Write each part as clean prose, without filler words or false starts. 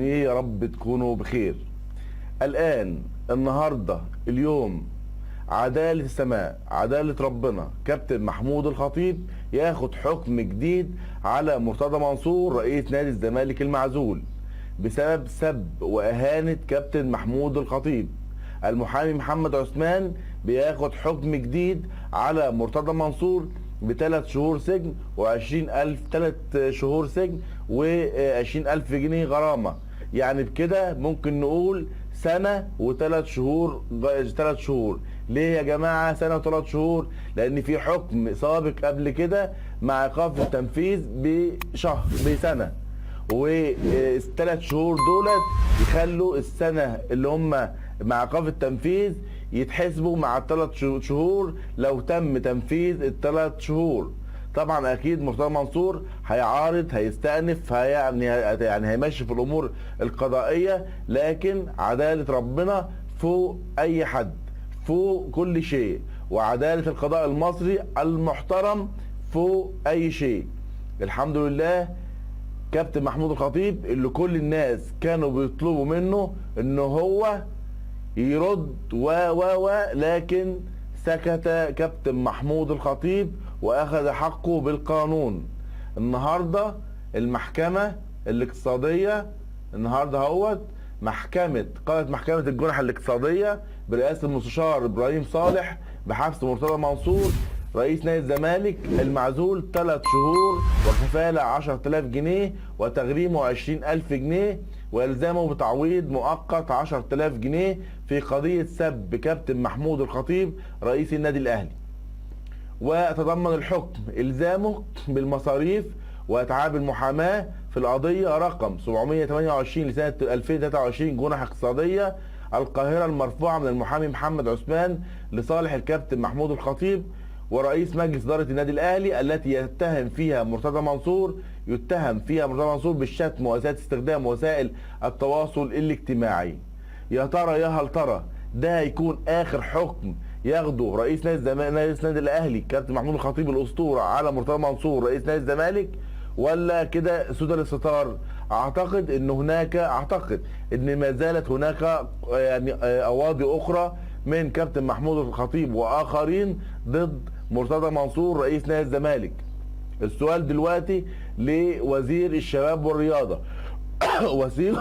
يا رب تكونوا بخير. الآن النهاردة اليوم عدالة السماء، عدالة ربنا، كابتن محمود الخطيب ياخد حكم جديد على مرتضى منصور رئيس نادي الزمالك المعزول بسبب سب وإهانة كابتن محمود الخطيب. المحامي محمد عثمان بياخد حكم جديد على مرتضى منصور ب3 شهور سجن و20,000 3 شهور سجن و20,000 جنيه غرامة. يعني بكده ممكن نقول سنة و3 شهور. 3 شهور ليه يا جماعة سنة و3 شهور؟ لأن في حكم سابق قبل كده مع إيقاف التنفيذ بسنة، و3 شهور دولت يخلوا السنة اللي هم مع إيقاف التنفيذ يتحسبوا مع ال3 شهور لو تم تنفيذ ال3 شهور. طبعا اكيد مرتضى منصور هيعارض، هيستأنف، يعني هيمشي في الامور القضائيه، لكن عداله ربنا فوق اي حد، فوق كل شيء، وعداله القضاء المصري المحترم فوق اي شيء. الحمد لله كابتن محمود الخطيب اللي كل الناس كانوا بيطلبوا منه انه هو يرد لكن سكت كابتن محمود الخطيب واخذ حقه بالقانون. النهارده المحكمه الاقتصاديه النهارده قالت محكمه الجنح الاقتصاديه برئاسه المستشار ابراهيم صالح بحبس مرتضى منصور رئيس نادي الزمالك المعزول 3 شهور وكفاله 10,000 جنيه وتغريمه 20,000 جنيه والزامه بتعويض مؤقت 10,000 جنيه في قضيه سب كابتن محمود الخطيب رئيس النادي الاهلي. وتضمن الحكم إلزامه بالمصاريف وأتعاب المحاماة في القضية رقم 728 لسنة 2023 جنح اقتصادية القاهرة المرفوعة من المحامي محمد عثمان لصالح الكابتن محمود الخطيب ورئيس مجلس إدارة النادي الأهلي التي يتهم فيها مرتضى منصور بالشتم وإساءة استخدام وسائل التواصل الاجتماعي. يا ترى يا هل ترى ده هيكون آخر حكم ياخده رئيس نادي الاهلي كابتن محمود الخطيب الاسطوره على مرتضى منصور رئيس نادي الزمالك، ولا كده سدى الستار؟ اعتقد ان ما زالت هناك يعني اواضي اخرى من كابتن محمود الخطيب واخرين ضد مرتضى منصور رئيس نادي الزمالك. السؤال دلوقتي لوزير الشباب والرياضه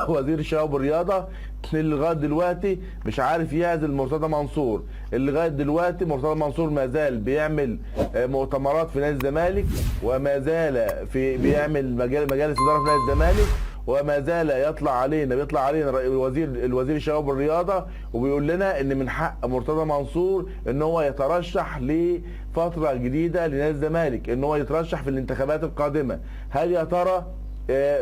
وزير الشباب والرياضه اللي لغايه دلوقتي مش عارف يعزل مرتضى منصور، اللي لغايه دلوقتي مرتضى منصور ما زال بيعمل مؤتمرات في نادي الزمالك، وما زال بيعمل مجالس اداره في نادي الزمالك، وما زال بيطلع علينا الوزير الشباب والرياضه وبيقول لنا ان من حق مرتضى منصور ان هو يترشح لفتره جديده لنادي الزمالك، ان هو يترشح في الانتخابات القادمه. هل يا ترى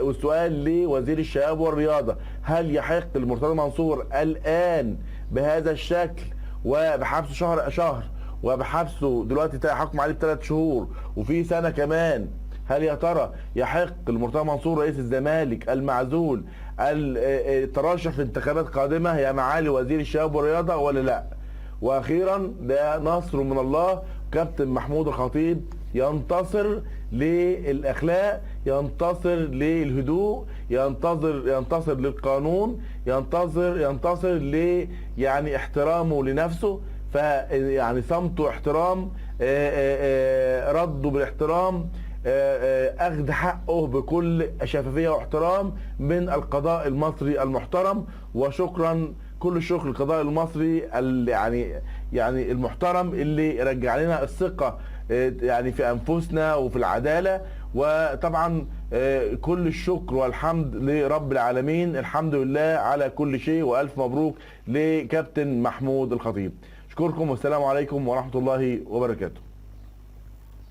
والسؤال لوزير الشباب والرياضه، هل يحق لمرتضى منصور الان بهذا الشكل وبحبسه شهر وبحبسه دلوقتي حكم عليه ب3 شهور وفي سنه كمان، هل يا ترى يحق لمرتضى منصور رئيس الزمالك المعزول الترشح في انتخابات قادمه يا معالي وزير الشباب والرياضه ولا لا؟ واخيرا ده نصر من الله، كابتن محمود الخطيب ينتصر للاخلاق، ينتصر للهدوء، ينتصر للقانون، ينتصر ل يعني احترامه لنفسه، فيعني صمته احترام، رده بالاحترام، اخذ حقه بكل شفافيه واحترام من القضاء المصري المحترم. وشكرا كل الشكر للقضاء المصري يعني المحترم اللي رجع لنا الثقه يعني في انفسنا وفي العداله. وطبعا كل الشكر والحمد لرب العالمين، الحمد لله على كل شيء، والف مبروك لكابتن محمود الخطيب. اشكركم والسلام عليكم ورحمه الله وبركاته.